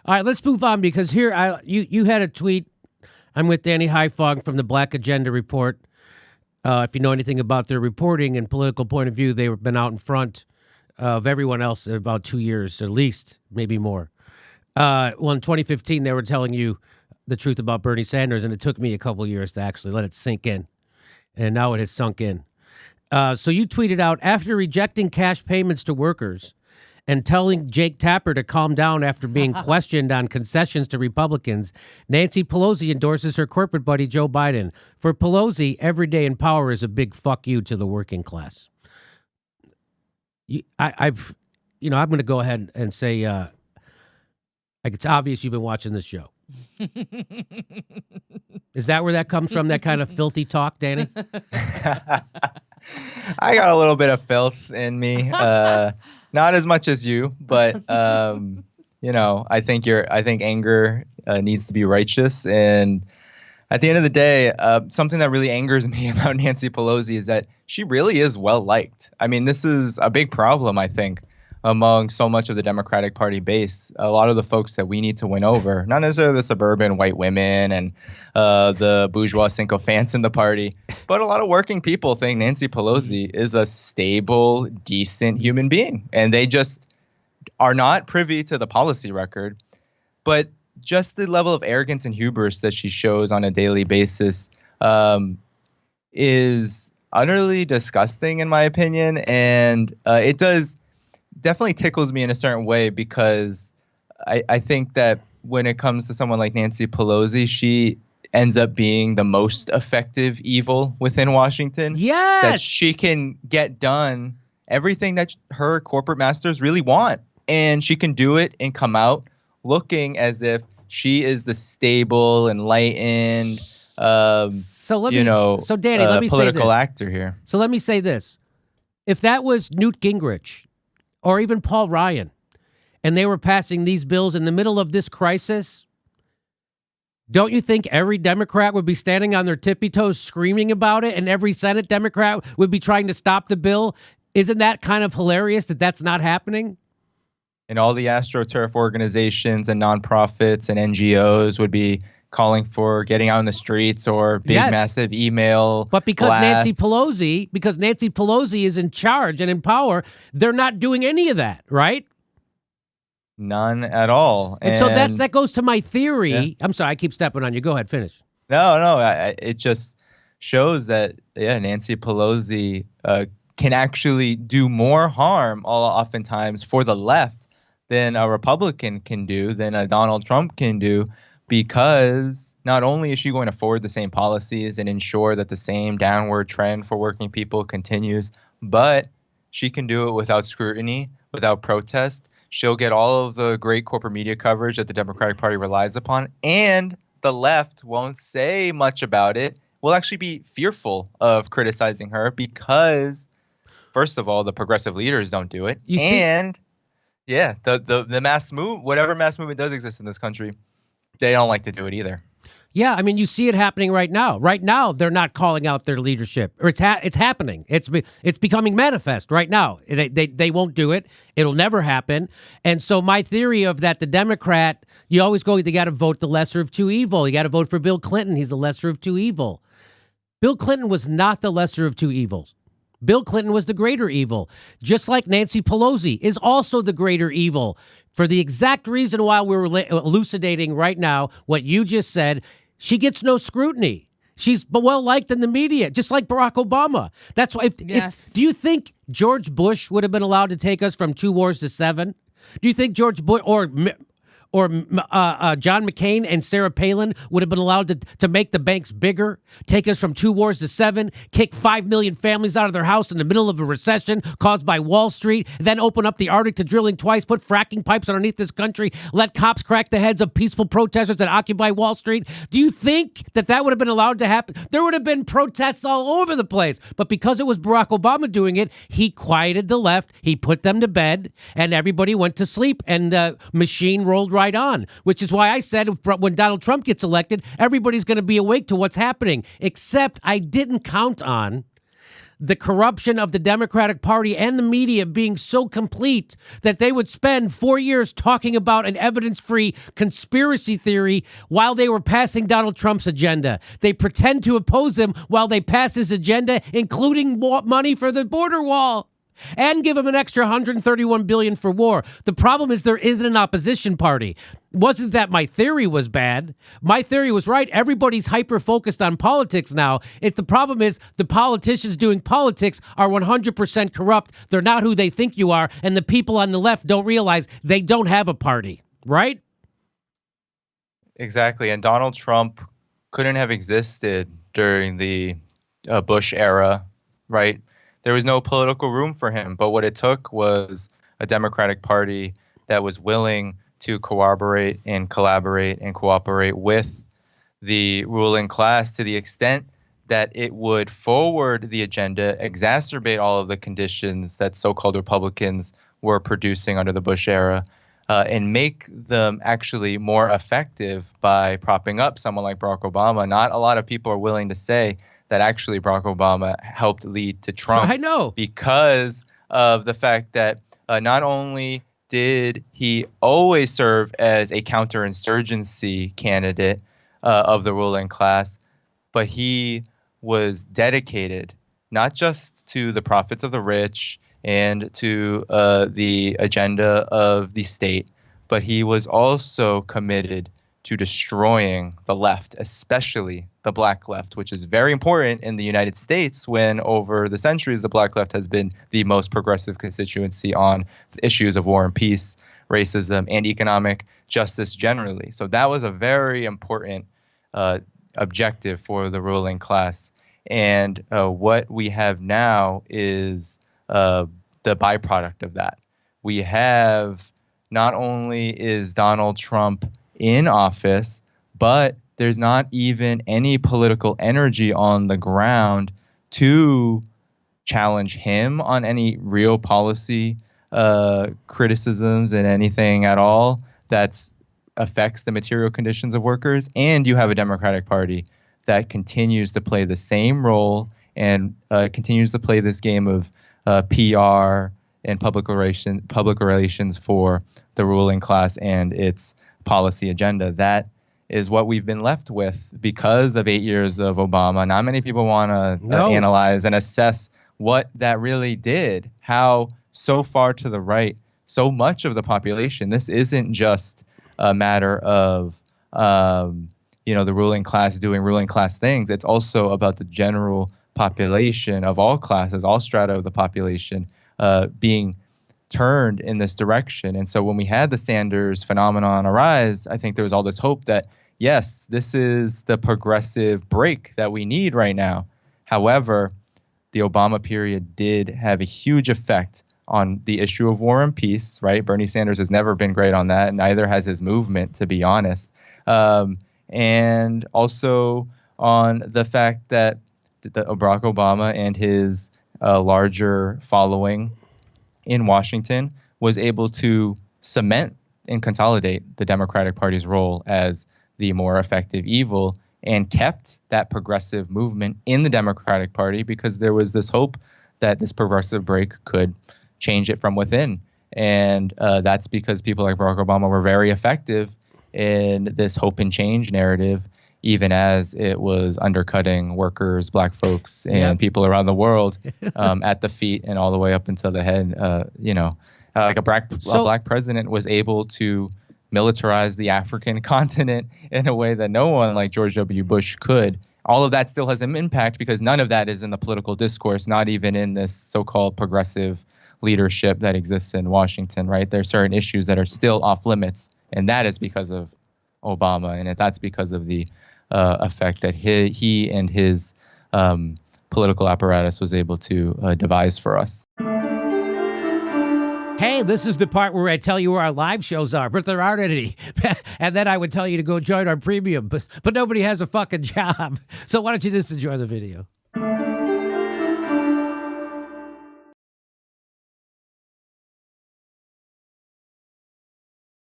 All right, let's move on because here you had a tweet. I'm with Danny Haifong from the Black Agenda Report. If you know anything about their reporting and political point of view, they've been out in front of everyone else in about 2 years, at least, maybe more. Well, in 2015, they were telling you the truth about Bernie Sanders, and it took me a couple of years to actually let it sink in. And now it has sunk in. So you tweeted out, after rejecting cash payments to workers and telling Jake Tapper to calm down after being questioned on concessions to Republicans, Nancy Pelosi endorses her corporate buddy Joe Biden. For Pelosi, every day in power is a big fuck you to the working class. I'm going to go ahead and say, it's obvious you've been watching this show. Is that where that comes from? That kind of filthy talk, Danny? I got a little bit of filth in me. Not as much as you, but I think anger needs to be righteous. And at the end of the day, something that really angers me about Nancy Pelosi is that she really is well liked. I mean, this is a big problem, I think, among so much of the Democratic Party base. A lot of the folks that we need to win over, not necessarily the suburban white women and the bourgeois sycophants in the party, but a lot of working people think Nancy Pelosi is a stable, decent human being. And they just are not privy to the policy record. But just the level of arrogance and hubris that she shows on a daily basis is utterly disgusting, in my opinion. And it does definitely tickles me in a certain way, because I think that when it comes to someone like Nancy Pelosi, she ends up being the most effective evil within Washington. Yes! That she can get done everything that her corporate masters really want. And she can do it and come out looking as if she is the stable, enlightened, Danny, let me political actor here. So let me say this. If that was Newt Gingrich or even Paul Ryan, and they were passing these bills in the middle of this crisis, don't you think every Democrat would be standing on their tippy toes screaming about it, and every Senate Democrat would be trying to stop the bill? Isn't that kind of hilarious that that's not happening? And all the AstroTurf organizations and nonprofits and NGOs would be calling for getting out in the streets or big, massive email But because blasts. Nancy Pelosi is in charge and in power, they're not doing any of that, right? None at all. And so that goes to my theory. Yeah. I'm sorry, I keep stepping on you. Go ahead, finish. No, it just shows that, Nancy Pelosi can actually do more harm oftentimes for the left than a Republican can do, than a Donald Trump can do, because not only is she going to forward the same policies and ensure that the same downward trend for working people continues, but she can do it without scrutiny, without protest. She'll get all of the great corporate media coverage that the Democratic Party relies upon, and the left won't say much about it. Will actually be fearful of criticizing her because, first of all, the progressive leaders don't do it. The mass move, whatever mass movement does exist in this country, they don't like to do it either. Yeah, I mean, you see it happening right now. Right now, they're not calling out their leadership, or it's happening. It's becoming manifest right now. They won't do it. It'll never happen. And so my theory of that, the Democrat, you always go, you got to vote the lesser of two evil. You got to vote for Bill Clinton. He's the lesser of two evil. Bill Clinton was not the lesser of two evils. Bill Clinton was the greater evil, just like Nancy Pelosi is also the greater evil, for the exact reason why we're elucidating right now what you just said. She gets no scrutiny. She's well-liked in the media, just like Barack Obama. That's why, do you think George Bush would have been allowed to take us from 2 wars to 7? Do you think George Bush or John McCain and Sarah Palin would have been allowed to make the banks bigger, take us from 2 wars to 7, kick 5 million families out of their house in the middle of a recession caused by Wall Street, then open up the Arctic to drilling twice, put fracking pipes underneath this country, let cops crack the heads of peaceful protesters that occupy Wall Street? Do you think that would have been allowed to happen? There would have been protests all over the place. But because it was Barack Obama doing it, he quieted the left, he put them to bed, and everybody went to sleep, and the machine rolled right on, which is why I said when Donald Trump gets elected, everybody's going to be awake to what's happening, except I didn't count on the corruption of the Democratic Party and the media being so complete that they would spend 4 years talking about an evidence-free conspiracy theory while they were passing Donald Trump's agenda. They pretend to oppose him while they pass his agenda, including more money for the border wall, and give him an extra $131 billion for war. The problem is there isn't an opposition party. Wasn't that my theory was bad? My theory was right. Everybody's hyper-focused on politics now. The problem is the politicians doing politics are 100% corrupt. They're not who they think you are, and the people on the left don't realize they don't have a party, right? Exactly, and Donald Trump couldn't have existed during the Bush era, right? There was no political room for him, but what it took was a Democratic Party that was willing to cooperate and collaborate and cooperate with the ruling class to the extent that it would forward the agenda, exacerbate all of the conditions that so-called Republicans were producing under the Bush era, and make them actually more effective by propping up someone like Barack Obama. Not a lot of people are willing to say that actually Barack Obama helped lead to Trump. I know. Because of the fact that not only did he always serve as a counterinsurgency candidate of the ruling class, but he was dedicated not just to the profits of the rich and to the agenda of the state, but he was also committed to destroying the left, especially the black left, which is very important in the United States when over the centuries, the black left has been the most progressive constituency on the issues of war and peace, racism, and economic justice generally. So that was a very important objective for the ruling class. And what we have now is the byproduct of that. We have not only is Donald Trump in office, but there's not even any political energy on the ground to challenge him on any real policy criticisms and anything at all that affects the material conditions of workers. And you have a Democratic Party that continues to play the same role and continues to play this game of PR and public relations for the ruling class and its policy agenda. That is what we've been left with because of 8 years of Obama. Not many people want to analyze and assess what that really did, how so far to the right, so much of the population. This isn't just a matter of, the ruling class doing ruling class things. It's also about the general population of all classes, all strata of the population being turned in this direction. And so when we had the Sanders phenomenon arise, I think there was all this hope that, yes, this is the progressive break that we need right now. However, the Obama period did have a huge effect on the issue of war and peace, right? Bernie Sanders has never been great on that, and neither has his movement, to be honest. And also on the fact that Barack Obama and his larger following in Washington was able to cement and consolidate the Democratic Party's role as the more effective evil and kept that progressive movement in the Democratic Party because there was this hope that this progressive break could change it from within. And that's because people like Barack Obama were very effective in this hope and change narrative, even as it was undercutting workers, black folks, and people around the world at the feet and all the way up until the head. Like a black president was able to militarize the African continent in a way that no one like George W. Bush could. All of that still has an impact because none of that is in the political discourse, not even in this so-called progressive leadership that exists in Washington, right? There are certain issues that are still off limits, and that is because of Obama, and that's because of the effect that he and his political apparatus was able to devise for us. Hey, this is the part where I tell you where our live shows are, but there aren't any. And then I would tell you to go join our premium, but nobody has a fucking job. So why don't you just enjoy the video?